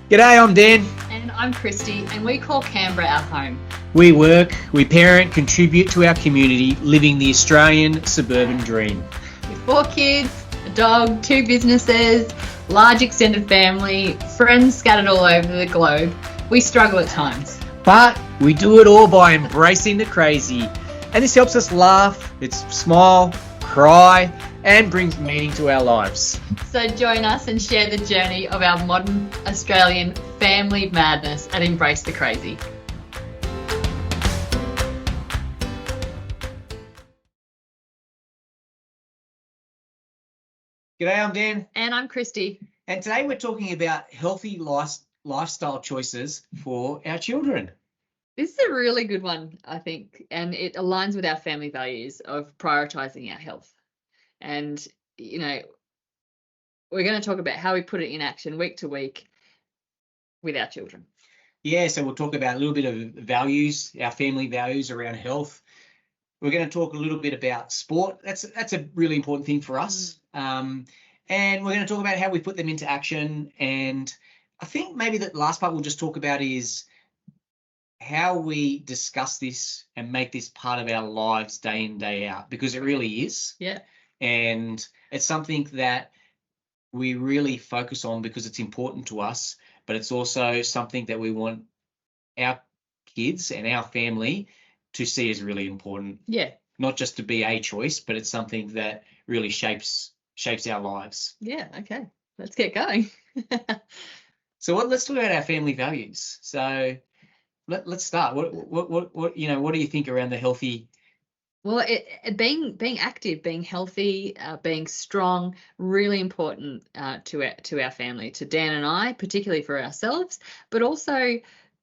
G'day, I'm Dan. And I'm Kristy, and we call Canberra our home. We work, we parent, contribute to our community, living the Australian suburban dream. With 4 kids, a dog, 2 businesses, large extended family, friends scattered all over the globe, we struggle at times. But we do it all by embracing the crazy. And this helps us laugh, smile, cry, and brings meaning to our lives. So join us and share the journey of our modern Australian family madness and embrace the crazy. G'day, I'm Dan. And I'm Kristy. And today we're talking about healthy lifestyle choices for our children. This is a really good one, I think, and it aligns with our family values of prioritising our health. And, we're going to talk about how we put it in action week to week with our children. Yeah, so we'll talk about a little bit of values, our family values around health. We're going to talk a little bit about sport. That's a really important thing for us. And we're going to talk about how we put them into action. And I think maybe the last part we'll just talk about is how we discuss this and make this part of our lives day in, day out, because it really is. Yeah. And it's something that we really focus on because it's important to us, but it's also something that we want our kids and our family to see as really important. Yeah. Not just to be a choice, but it's something that really shapes our lives. Yeah, okay. Let's get going. So let's talk about our family values. So let's start. What do you think around the healthy? Well, being active, being healthy, being strong, really important to our family, to Dan and I, particularly for ourselves, but also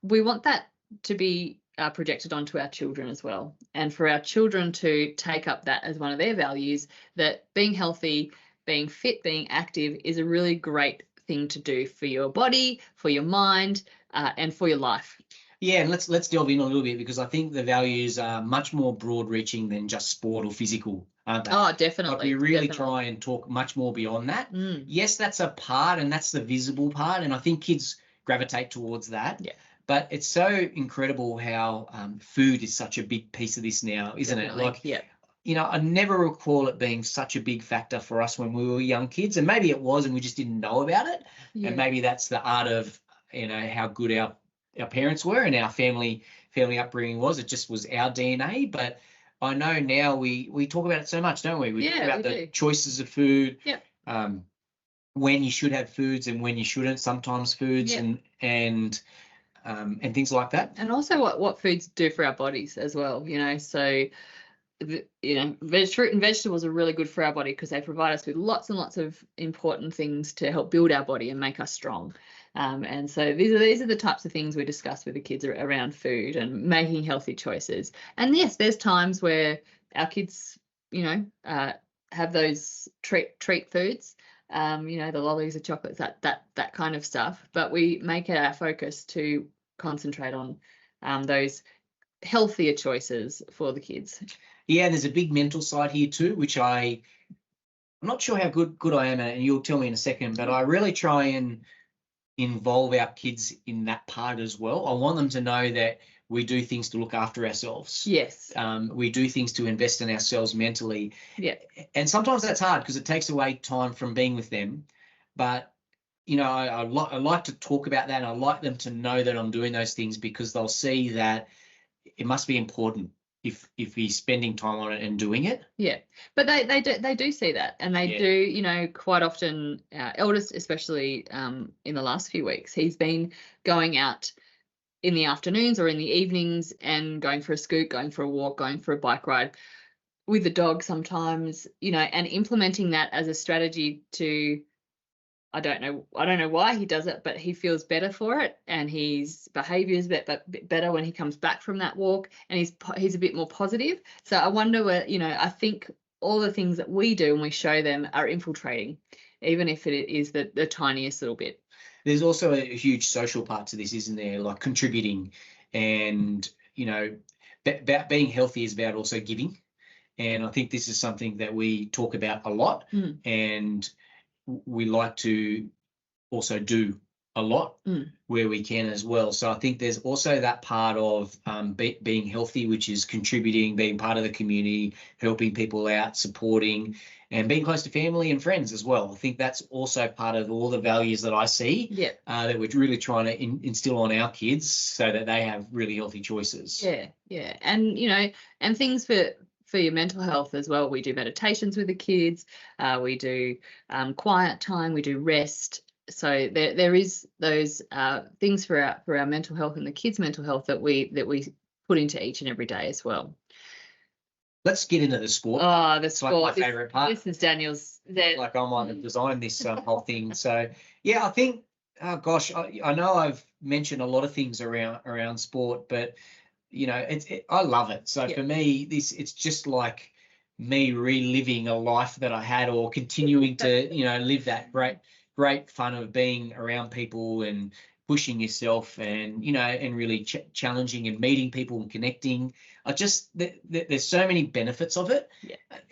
we want that to be projected onto our children as well, and for our children to take up that as one of their values, that being healthy, being fit, being active is a really great thing to do for your body, for your mind, and for your life. Yeah, and let's delve in a little bit, because I think the values are much more broad-reaching than just sport or physical, aren't they? Oh, definitely. Like we really try and talk much more beyond that. Yes, that's a part, and that's the visible part, and I think kids gravitate towards that. Yeah. But it's so incredible how food is such a big piece of this now, isn't Definitely. it? Like, yeah. I never recall it being such a big factor for us when we were young kids, and maybe it was, and we just didn't know about it. Yeah. And maybe that's the art of how good our parents were and our family upbringing was. It just was our DNA. But I know now we talk about it so much, don't we? We talk about the choices of food, when you should have foods and when you shouldn't, sometimes foods, and things like that. And also what foods do for our bodies as well, so fruit and vegetables are really good for our body because they provide us with lots and lots of important things to help build our body and make us strong. And so these are the types of things we discuss with the kids around food and making healthy choices. And yes, there's times where our kids, have those treat foods, the lollies, the chocolates, that kind of stuff. But we make it our focus to concentrate on those healthier choices for the kids. Yeah, there's a big mental side here too, which I'm not sure how good I am at, and you'll tell me in a second, but I really try and involve our kids in that part as well. I want them to know that we do things to look after ourselves. Yes. We do things to invest in ourselves mentally. Yeah. And sometimes that's hard because it takes away time from being with them. But, I like to talk about that, and I like them to know that I'm doing those things because they'll see that it must be important if he's spending time on it and doing it. Yeah, but they do see that, and they do, quite often, our eldest especially, in the last few weeks, he's been going out in the afternoons or in the evenings and going for a scoot, going for a walk, going for a bike ride with the dog sometimes, and implementing that as a strategy to, I don't know why he does it, but he feels better for it, and his behaviour is better when he comes back from that walk, and he's a bit more positive. So I wonder where, I think all the things that we do and we show them are infiltrating, even if it is the tiniest little bit. There's also a huge social part to this, isn't there? Like contributing, and about being healthy is about also giving. And I think this is something that we talk about a lot, and we like to also do a lot where we can as well. So I think there's also that part of being healthy, which is contributing, being part of the community, helping people out, supporting, and being close to family and friends as well. I think that's also part of all the values that I see that we're really trying to instill on our kids so that they have really healthy choices. Yeah. And, and things for your mental health as well. We do meditations with the kids. We do quiet time. We do rest. So there is those things for our mental health and the kids' mental health that we put into each and every day as well. Let's get into the sport. Oh, the sport. Like my favourite part. This is Daniel's. Like I might have designed this whole thing. So yeah, I think. Oh gosh, I know I've mentioned a lot of things around sport, but I love it. So for me, it's just like me reliving a life that I had, or continuing to live that great fun of being around people and pushing yourself, and and really challenging and meeting people and connecting. There's so many benefits of it,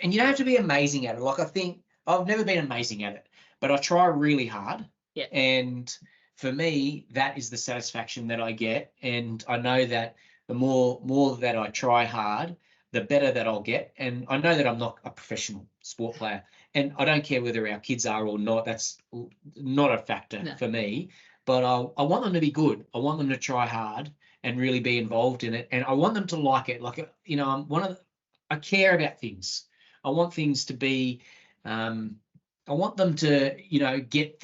and you don't have to be amazing at it. Like, I think I've never been amazing at it, but I try really hard. And for me, that is the satisfaction that I get, and I know that the more that I try hard, the better that I'll get. And I know that I'm not a professional sport player, and I don't care whether our kids are or not. That's not a factor for me. But I want them to be good. I want them to try hard and really be involved in it, and I want them to like it. Like, I care about things. I want things to be. I want them to get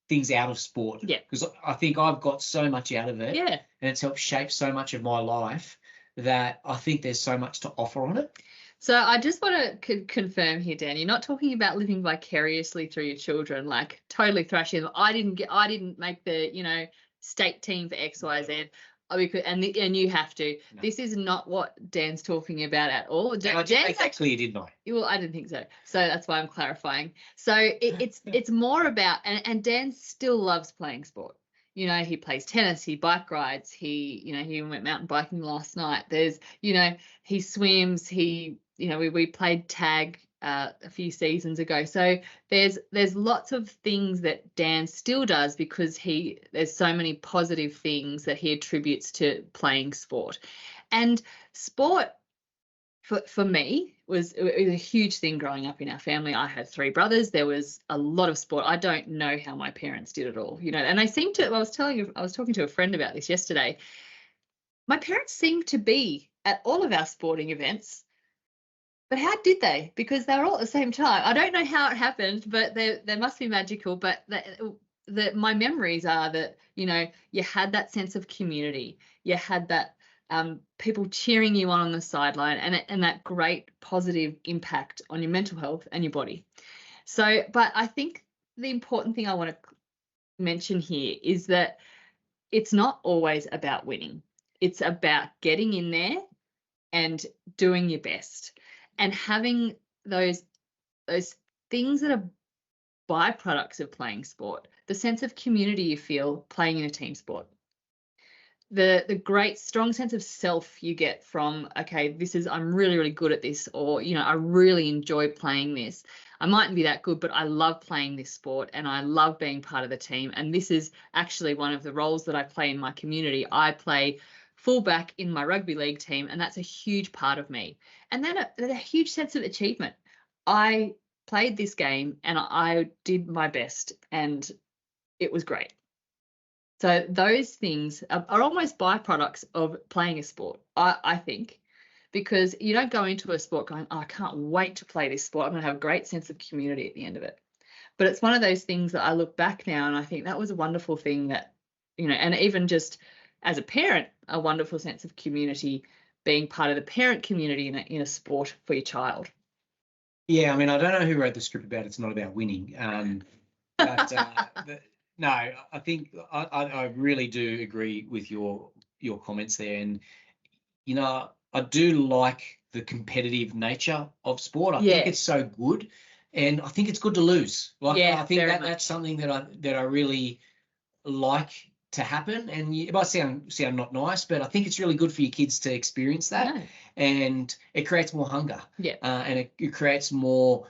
things out of sport. Because I think I've got so much out of it. And it's helped shape so much of my life that I think there's so much to offer on it. So I just want to confirm here, Dan, you're not talking about living vicariously through your children, like totally thrashing them. I didn't make the, state team for XYZ. And you have to. No. This is not what Dan's talking about at all. I didn't make that clear, didn't I? Well, I didn't think so. So that's why I'm clarifying. So it's more about, and Dan still loves playing sport. He plays tennis, he bike rides, he went mountain biking last night. There's, he swims, we played tag a few seasons ago. So there's lots of things that Dan still does because there's so many positive things that he attributes to playing sport. And sport for me was a huge thing growing up in our family. I had 3 brothers. There was a lot of sport. I don't know how my parents did it all, and they seemed to. I was talking to a friend about this yesterday. My parents seemed to be at all of our sporting events. But how did they? Because they were all at the same time. I don't know how it happened, but they must be magical. But my memories are that, you had that sense of community. You had that people cheering you on the sideline, and that great positive impact on your mental health and your body. So, but I think the important thing I want to mention here is that it's not always about winning. It's about getting in there and doing your best. And having those things that are byproducts of playing sport, the sense of community you feel playing in a team sport, the great strong sense of self you get from, okay, I'm really, really good at this, or I really enjoy playing this. I mightn't be that good, but I love playing this sport and I love being part of the team. And this is actually one of the roles that I play in my community. I play fullback in my rugby league team, and that's a huge part of me. And then a huge sense of achievement. I played this game and I did my best and it was great. So those things are almost byproducts of playing a sport, I think, because you don't go into a sport going, oh, I can't wait to play this sport. I'm going to have a great sense of community at the end of it. But it's one of those things that I look back now and I think that was a wonderful thing that, and even just as a parent, a wonderful sense of community, being part of the parent community in a sport for your child. Yeah, I mean, I don't know who wrote the script about It's Not About Winning. But no, I think I really do agree with your comments there. And, I do like the competitive nature of sport. I think it's so good. And I think it's good to lose. Like, I think that's something that I really like to happen. And it might sound not nice, but I think it's really good for your kids to experience that. And it creates more hunger. And it creates more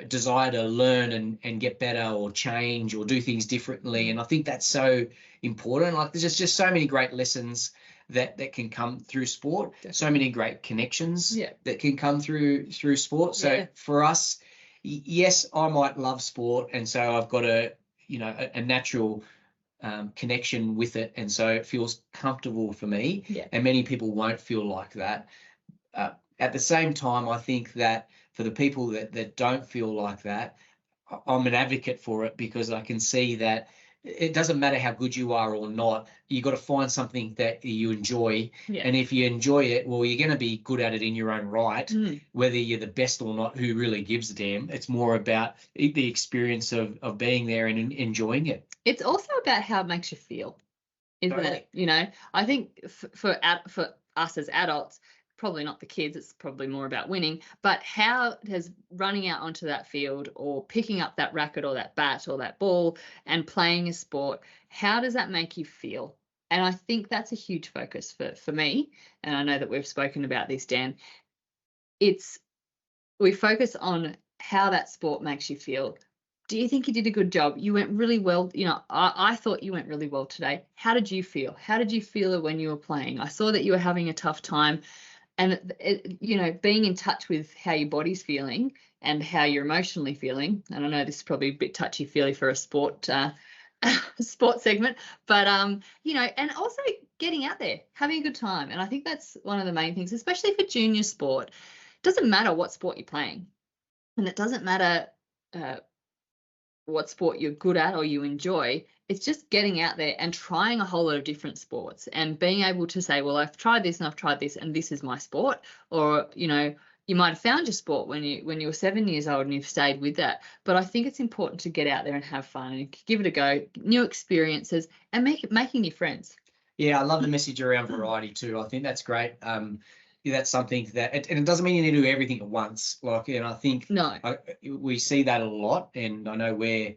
desire to learn and get better or change or do things differently. And I think that's so important. Like there's just so many great lessons that can come through sport. Definitely. So many great connections that can come through sport. So for us, yes, I might love sport, and so I've got a natural connection with it, and so it feels comfortable for me. And many people won't feel like that. At the same time, I think that for the people that don't feel like that, I'm an advocate for it, because I can see that it doesn't matter how good you are or not. You got to find something that you enjoy. And if you enjoy it, well, you're going to be good at it in your own right. Whether you're the best or not, who really gives a damn? It's more about the experience of being there and enjoying it. It's also about how it makes you feel, isn't it? I think for us as adults, probably not the kids, it's probably more about winning, but how does running out onto that field or picking up that racket or that bat or that ball and playing a sport, how does that make you feel? And I think that's a huge focus for me. And I know that we've spoken about this, Dan. We focus on how that sport makes you feel. Do you think you did a good job? You went really well. I thought you went really well today. How did you feel? How did you feel when you were playing? I saw that you were having a tough time. And, being in touch with how your body's feeling and how you're emotionally feeling. And I know this is probably a bit touchy-feely for a sport segment, but, and also getting out there, having a good time. And I think that's one of the main things, especially for junior sport. It doesn't matter what sport you're playing. And it doesn't matter what sport you're good at or you enjoy. It's just getting out there and trying a whole lot of different sports and being able to say, well, I've tried this and I've tried this and this is my sport. Or, you might have found your sport when you were 7 years old and you've stayed with that. But I think it's important to get out there and have fun and give it a go, new experiences, and making new friends. Yeah, I love the message around variety too. I think that's great. That's something that, and it doesn't mean you need to do everything at once. And I think we see that a lot, and I know we're,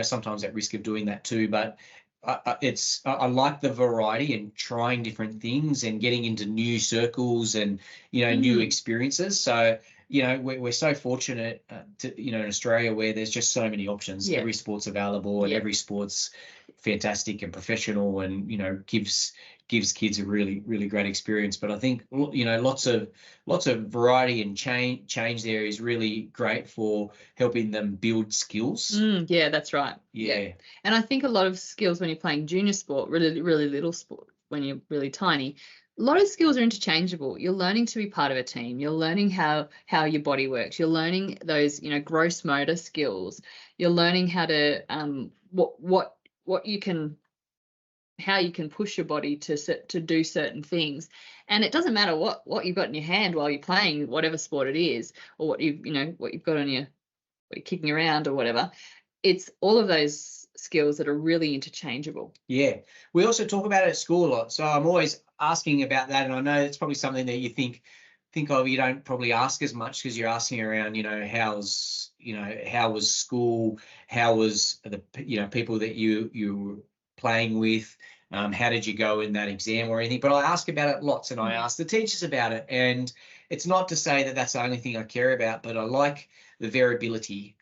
sometimes at risk of doing that too. But I like the variety and trying different things and getting into new circles and new experiences. So we're so fortunate to in Australia, where there's just so many options. Every sport's available, and every sport's fantastic and professional, and gives kids a really, really great experience. But I think lots of variety and change there is really great for helping them build skills. Yeah, that's right. Yeah. And I think a lot of skills when you're playing junior sport, really, really little sport, when you're really tiny, a lot of skills are interchangeable. You're learning to be part of a team. You're learning how your body works. You're learning those, gross motor skills. You're learning how to how you can push your body to do certain things. And it doesn't matter what you've got in your hand while you're playing whatever sport it is, or what you've got on what you're kicking around or whatever. It's all of those skills that are really interchangeable. Yeah. We also talk about it at school a lot. So I'm always asking about that. And I know it's probably something that you think of, you don't probably ask as much, because you're asking around, how was school? How was the, people that you were playing with? How did you go in that exam or anything? But I ask about it lots, and I ask the teachers about it. And it's not to say that that's the only thing I care about, but I like the variability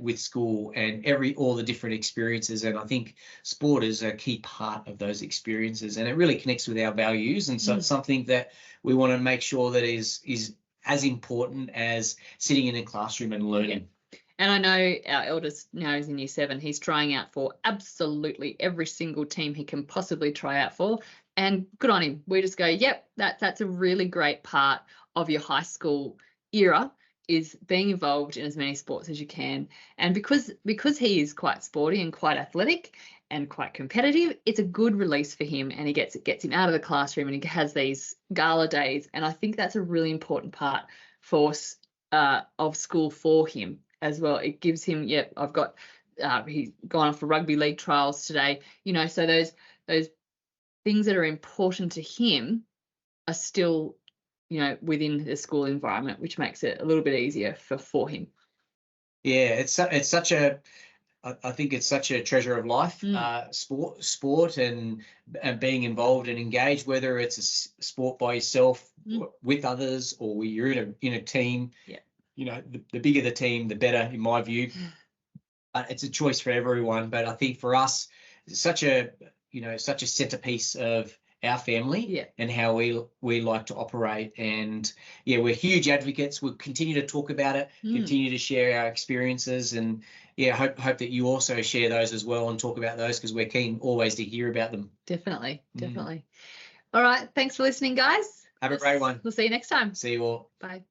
with school and all the different experiences. And I think sport is a key part of those experiences, and it really connects with our values. And so it's something that we want to make sure that is as important as sitting in a classroom and learning. Yeah. And I know our eldest now is in year 7. He's trying out for absolutely every single team he can possibly try out for. And good on him. We just go, yep, that's a really great part of your high school era, is being involved in as many sports as you can. And because he is quite sporty and quite athletic and quite competitive, it's a good release for him, and it gets him out of the classroom, and he has these gala days. And I think that's a really important part of school for him as well. It gives him, I've got, he's gone off for rugby league trials today, so those things that are important to him are still, within the school environment, which makes it a little bit easier for him. Yeah, it's such a, I think it's such a treasure of life, sport and being involved and engaged, whether it's a sport by yourself, with others, or you're in a team. the bigger the team, the better, in my view. It's a choice for everyone. But I think for us, it's such a centerpiece of our family and how we like to operate. And we're huge advocates. We'll continue to talk about it, continue to share our experiences, and hope that you also share those as well and talk about those, because we're keen always to hear about them. Definitely. All right. Thanks for listening, guys. Have a great one. We'll see you next time. See you all. Bye.